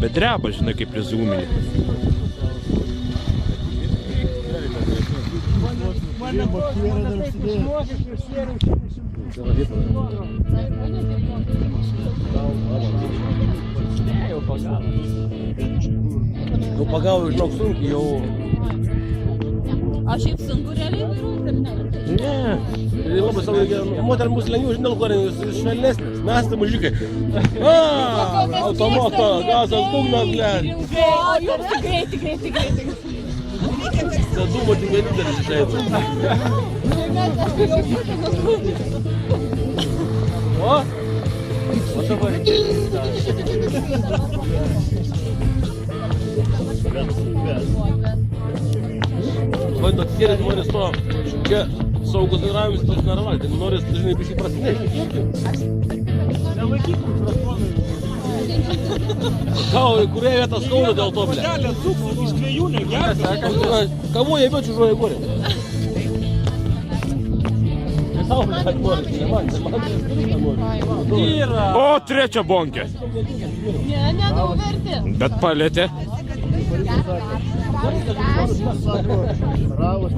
Bet dreba, žinai, kaip rezūminį. Jau pagavo, žinok, sunkiai jau. O šiaip sunku realiai vairuoti, ar ne? Ne, tai labai savo reikia. Moterim bus lengviau, žinau, kuo jūs švelnesnis. Mes tai mužikai. Automoto, gazas, dugnas, blėt. O, jums greitai. Tai dūmo tik vienintelis išleido. O dabar. Vai tokie žmonės to, čia saugus vairavimas toks nėra, tai norės, žinai, biškai prasinėti. Nelaikytum prasmonai. Kurie vietą skauda dėl to, blė? Puodelį atsukų iš dviejų negertų. Kavo jie vėl čiūžuoja gorė. Ne tau, blė, nori, ne man nori. Yra. O, trečia bonkė. Ne, daug verti. Bet palėtė. Ravas.